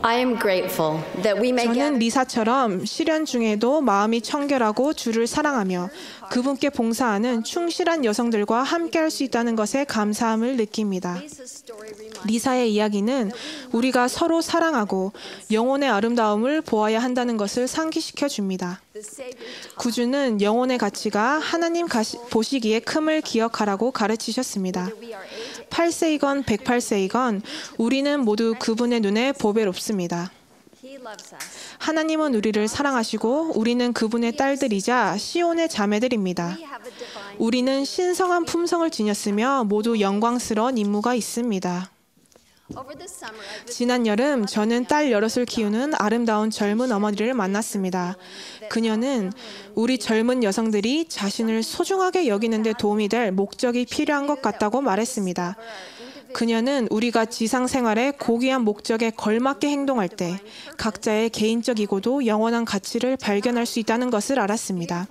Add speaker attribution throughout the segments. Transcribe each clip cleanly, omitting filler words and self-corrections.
Speaker 1: I am grateful that we may
Speaker 2: 저는 리사처럼 시련 중에도 마음이 청결하고 주를 사랑하며 그분께 봉사하는 충실한 여성들과 함께할 수 있다는 것에 감사함을 느낍니다. 리사의 이야기는 우리가 서로 사랑하고 영혼의 아름다움을 보아야 한다는 것을 상기시켜 줍니다. 구주는 영혼의 가치가 하나님 보시기에 큼을 기억하라고 가르치셨습니다. 8세이건 108세이건 우리는 모두 그분의 눈에 보배롭습니다. 하나님은 우리를 사랑하시고 우리는 그분의 딸들이자 시온의 자매들입니다. 우리는 신성한 품성을 지녔으며 모두 영광스러운 임무가 있습니다. 지난 여름 저는 딸 여럿을 키우는 아름다운 젊은 어머니를 만났습니다. 그녀는 우리 젊은 여성들이 자신을 소중하게 여기는 데 도움이 될 목적이 필요한 것 같다고 말했습니다. 그녀는 우리가 지상 생활의 고귀한 목적에 걸맞게 행동할 때 각자의 개인적이고도 영원한 가치를 발견할 수 있다는 것을 알았습니다.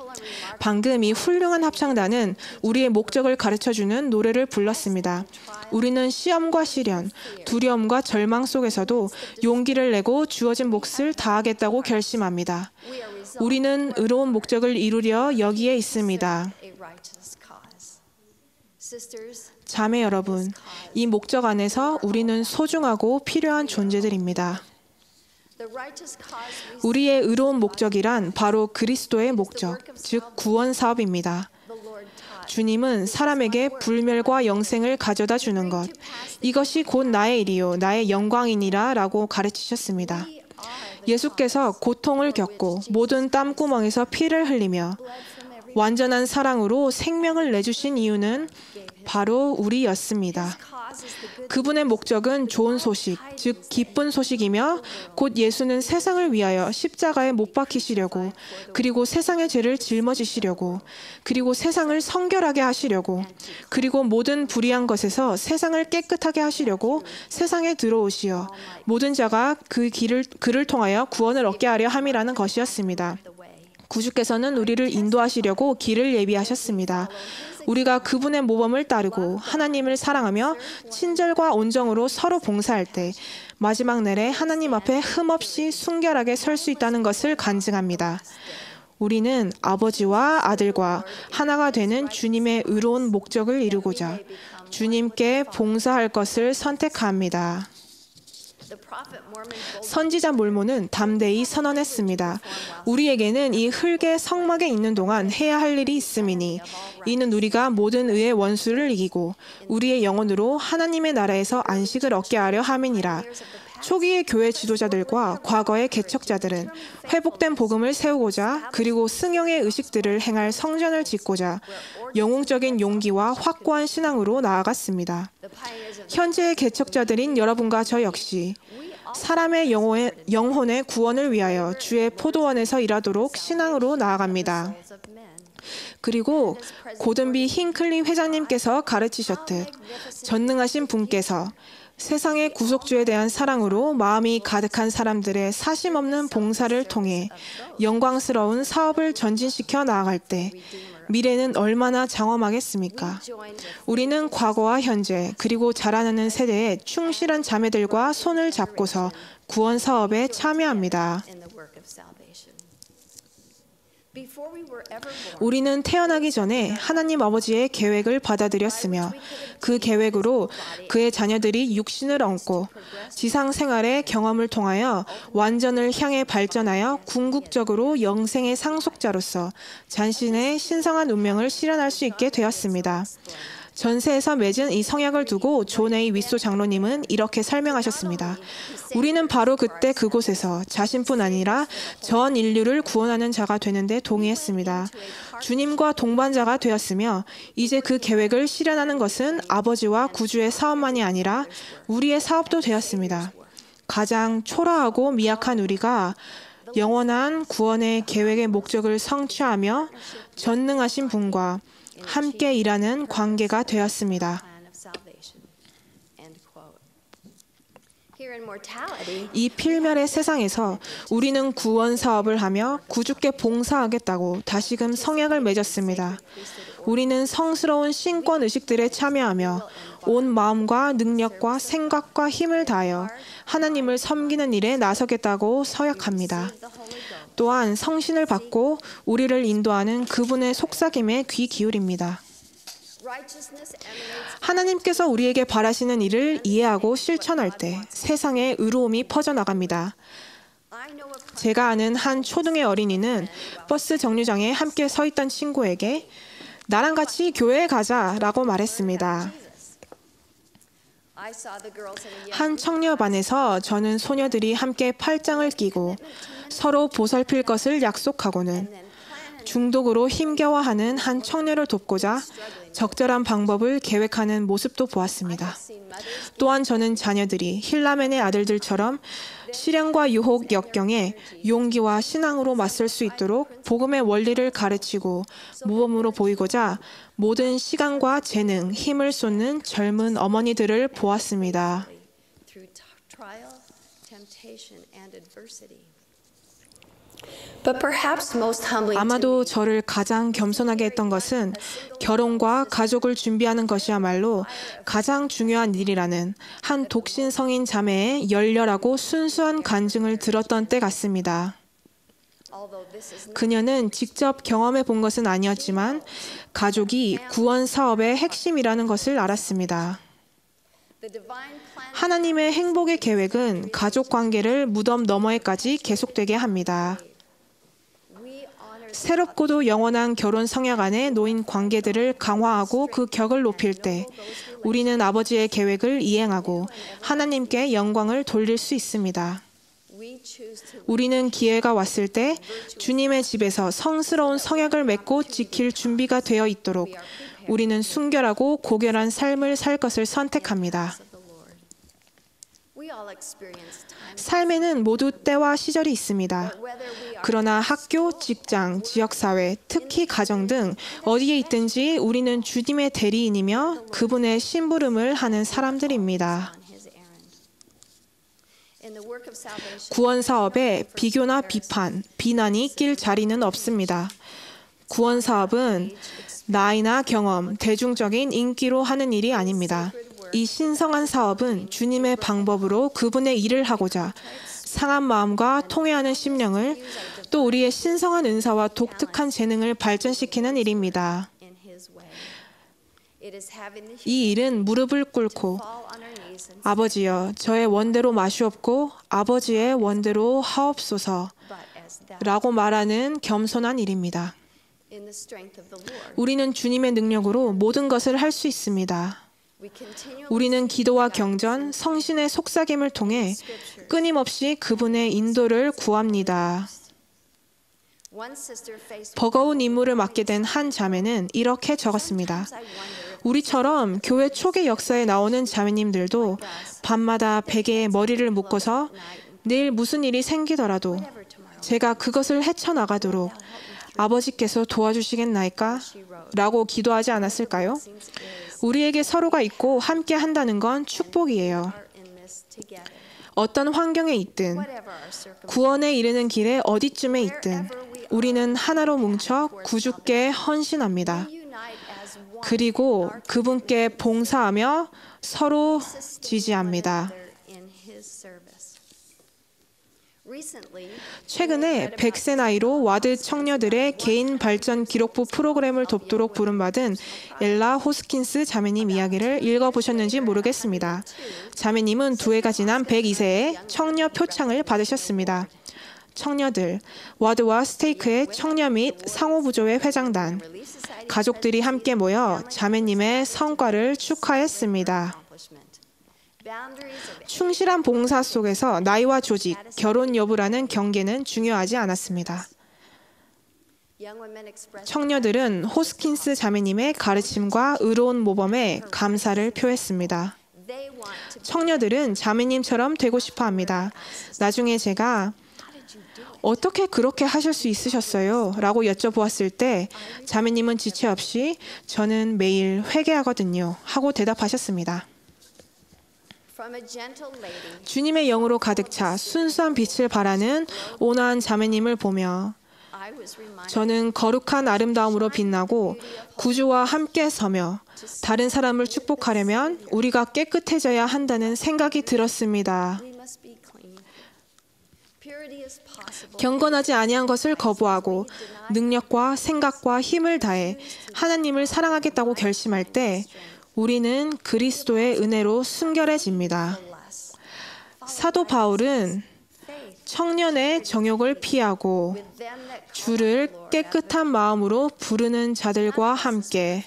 Speaker 2: 방금 이 훌륭한 합창단은 우리의 목적을 가르쳐주는 노래를 불렀습니다. 우리는 시험과 시련, 두려움과 절망 속에서도 용기를 내고 주어진 몫을 다하겠다고 결심합니다. 우리는 의로운 목적을 이루려 여기에 있습니다. 자매 여러분, 이 목적 안에서 우리는 소중하고 필요한 존재들입니다. 우리의 의로운 목적이란 바로 그리스도의 목적, 즉 구원 사업입니다. 주님은 사람에게 불멸과 영생을 가져다 주는 것, 이것이 곧 나의 일이요 나의 영광이니라 라고 가르치셨습니다. 예수께서 고통을 겪고 모든 땀구멍에서 피를 흘리며 완전한 사랑으로 생명을 내주신 이유는 바로 우리였습니다. 그분의 목적은 좋은 소식, 즉 기쁜 소식이며 곧 예수는 세상을 위하여 십자가에 못 박히시려고, 그리고 세상의 죄를 짊어지시려고, 그리고 세상을 성결하게 하시려고, 그리고 모든 불의한 것에서 세상을 깨끗하게 하시려고 세상에 들어오시어 모든 자가 그를 통하여 구원을 얻게 하려 함이라는 것이었습니다. 구주께서는 우리를 인도하시려고 길을 예비하셨습니다. 우리가 그분의 모범을 따르고 하나님을 사랑하며 친절과 온정으로 서로 봉사할 때 마지막 날에 하나님 앞에 흠없이 순결하게 설 수 있다는 것을 간증합니다. 우리는 아버지와 아들과 하나가 되는 주님의 의로운 목적을 이루고자 주님께 봉사할 것을 선택합니다. 선지자 몰몬은 담대히 선언했습니다. 우리에게는 이 흙의 성막에 있는 동안 해야 할 일이 있음이니 이는 우리가 모든 의의 원수를 이기고 우리의 영혼으로 하나님의 나라에서 안식을 얻게 하려 함이니라. 초기의 교회 지도자들과 과거의 개척자들은 회복된 복음을 세우고자 그리고 승용의 의식들을 행할 성전을 짓고자 영웅적인 용기와 확고한 신앙으로 나아갔습니다. 현재의 개척자들인 여러분과 저 역시 사람의 영혼의 구원을 위하여 주의 포도원에서 일하도록 신앙으로 나아갑니다. 그리고 고든비 힝클리 회장님께서 가르치셨듯 전능하신 분께서 세상의 구속주에 대한 사랑으로 마음이 가득한 사람들의 사심없는 봉사를 통해 영광스러운 사업을 전진시켜 나아갈 때 미래는 얼마나 장엄하겠습니까? 우리는 과거와 현재 그리고 자라나는 세대의 충실한 자매들과 손을 잡고서 구원 사업에 참여합니다. 우리는 태어나기 전에 하나님 아버지의 계획을 받아들였으며 그 계획으로 그의 자녀들이 육신을 얻고 지상 생활의 경험을 통하여 완전을 향해 발전하여 궁극적으로 영생의 상속자로서 자신의 신성한 운명을 실현할 수 있게 되었습니다. 전세에서 맺은 이 성약을 두고 존 A. 윗소 장로님은 이렇게 설명하셨습니다. 우리는 바로 그때 그곳에서 자신뿐 아니라 전 인류를 구원하는 자가 되는 데 동의했습니다. 주님과 동반자가 되었으며 이제 그 계획을 실현하는 것은 아버지와 구주의 사업만이 아니라 우리의 사업도 되었습니다. 가장 초라하고 미약한 우리가 영원한 구원의 계획의 목적을 성취하며 전능하신 분과 함께 일하는 관계가 되었습니다. 이 필멸의 세상에서 우리는 구원 사업을 하며 구주께 봉사하겠다고 다시금 성약을 맺었습니다. 우리는 성스러운 신권 의식들에 참여하며 온 마음과 능력과 생각과 힘을 다하여 하나님을 섬기는 일에 나서겠다고 서약합니다. 또한 성신을 받고 우리를 인도하는 그분의 속삭임에 귀 기울입니다. 하나님께서 우리에게 바라시는 일을 이해하고 실천할 때 세상에 의로움이 퍼져나갑니다. 제가 아는 한 초등의 어린이는 버스 정류장에 함께 서 있던 친구에게 나랑 같이 교회에 가자라고 말했습니다. 한 청녀반에서 저는 소녀들이 함께 팔짱을 끼고 서로 보살필 것을 약속하고는 중독으로 힘겨워하는 한 청년을 돕고자 적절한 방법을 계획하는 모습도 보았습니다. 또한 저는 자녀들이 힐라멘의 아들들처럼 시련과 유혹 역경에 용기와 신앙으로 맞설 수 있도록 복음의 원리를 가르치고 모범으로 보이고자 모든 시간과 재능, 힘을 쏟는 젊은 어머니들을 보았습니다. 아마도 저를 가장 겸손하게 했던 것은 결혼과 가족을 준비하는 것이야말로 가장 중요한 일이라는 한 독신 성인 자매의 열렬하고 순수한 간증을 들었던 때 같습니다. 그녀는 직접 경험해 본 것은 아니었지만 가족이 구원 사업의 핵심이라는 것을 알았습니다. 하나님의 행복의 계획은 가족 관계를 무덤 너머에까지 계속되게 합니다. 새롭고도 영원한 결혼 성약 안에 놓인 관계들을 강화하고 그 격을 높일 때 우리는 아버지의 계획을 이행하고 하나님께 영광을 돌릴 수 있습니다. 우리는 기회가 왔을 때 주님의 집에서 성스러운 성약을 맺고 지킬 준비가 되어 있도록 우리는 순결하고 고결한 삶을 살 것을 선택합니다. 삶에는 모두 때와 시절이 있습니다. 그러나 학교, 직장, 지역사회, 특히 가정 등 어디에 있든지 우리는 주님의 대리인이며 그분의 심부름을 하는 사람들입니다. 구원 사업에 비교나 비판, 비난이 낄 자리는 없습니다. 구원 사업은 나이나 경험, 대중적인 인기로 하는 일이 아닙니다. 이 신성한 사업은 주님의 방법으로 그분의 일을 하고자 상한 마음과 통회하는 심령을 또 우리의 신성한 은사와 독특한 재능을 발전시키는 일입니다. 이 일은 무릎을 꿇고 아버지여 저의 원대로 마시옵고 아버지의 원대로 하옵소서 라고 말하는 겸손한 일입니다. 우리는 주님의 능력으로 모든 것을 할 수 있습니다. 우리는 기도와 경전, 성신의 속삭임을 통해 끊임없이 그분의 인도를 구합니다. 버거운 임무를 맡게 된 한 자매는 이렇게 적었습니다. 우리처럼 교회 초기 역사에 나오는 자매님들도 밤마다 베개에 머리를 묶어서 내일 무슨 일이 생기더라도 제가 그것을 헤쳐나가도록 아버지께서 도와주시겠나이까? 라고 기도하지 않았을까요? 우리에게 서로가 있고 함께 한다는 건 축복이에요. 어떤 환경에 있든 구원에 이르는 길에 어디쯤에 있든 우리는 하나로 뭉쳐 구주께 헌신합니다. 그리고 그분께 봉사하며 서로 지지합니다. 최근에 100세 나이로 와드 청녀들의 개인 발전 기록부 프로그램을 돕도록 부름받은 엘라 호스킨스 자매님 이야기를 읽어보셨는지 모르겠습니다. 자매님은 두 해가 지난 102세에 청녀 표창을 받으셨습니다. 청녀들, 와드와 스테이크의 청녀 및 상호부조회 회장단, 가족들이 함께 모여 자매님의 성과를 축하했습니다. 충실한 봉사 속에서 나이와 조직, 결혼 여부라는 경계는 중요하지 않았습니다. 청녀들은 호스킨스 자매님의 가르침과 의로운 모범에 감사를 표했습니다. 청녀들은 자매님처럼 되고 싶어 합니다. 나중에 제가 어떻게 그렇게 하실 수 있으셨어요? 라고 여쭤보았을 때 자매님은 지체 없이 저는 매일 회개하거든요 하고 대답하셨습니다. 주님의 영으로 가득 차 순수한 빛을 발하는 온화한 자매님을 보며 저는 거룩한 아름다움으로 빛나고 구주와 함께 서며 다른 사람을 축복하려면 우리가 깨끗해져야 한다는 생각이 들었습니다. 경건하지 아니한 것을 거부하고 능력과 생각과 힘을 다해 하나님을 사랑하겠다고 결심할 때 우리는 그리스도의 은혜로 순결해집니다. 사도 바울은 청년의 정욕을 피하고 주를 깨끗한 마음으로 부르는 자들과 함께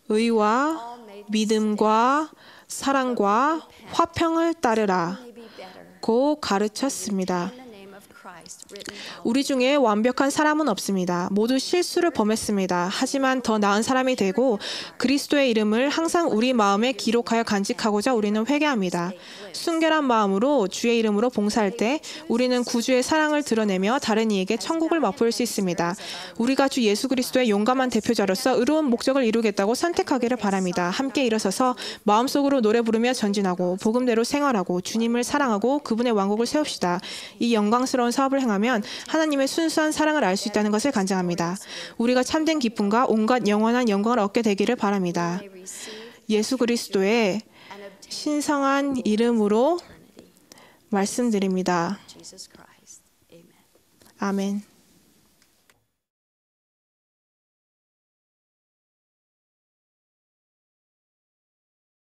Speaker 2: 의와 믿음과 사랑과 화평을 따르라고 가르쳤습니다. 우리 중에 완벽한 사람은 없습니다. 모두 실수를 범했습니다. 하지만 더 나은 사람이 되고 그리스도의 이름을 항상 우리 마음에 기록하여 간직하고자 우리는 회개합니다. 순결한 마음으로 주의 이름으로 봉사할 때 우리는 구주의 사랑을 드러내며 다른 이에게 천국을 맛볼 수 있습니다. 우리가 주 예수 그리스도의 용감한 대표자로서 의로운 목적을 이루겠다고 선택하기를 바랍니다. 함께 일어서서 마음속으로 노래 부르며 전진하고 복음대로 생활하고 주님을 사랑하고 그분의 왕국을 세웁시다. 이 영광스러운 사업을 행하면 하나님의 순수한 사랑을 알 수 있다는 것을 간증합니다. 우리가 참된 기쁨과 온갖 영원한 영광을 얻게 되기를 바랍니다. 예수 그리스도의 신성한 이름으로 말씀드립니다. 아멘.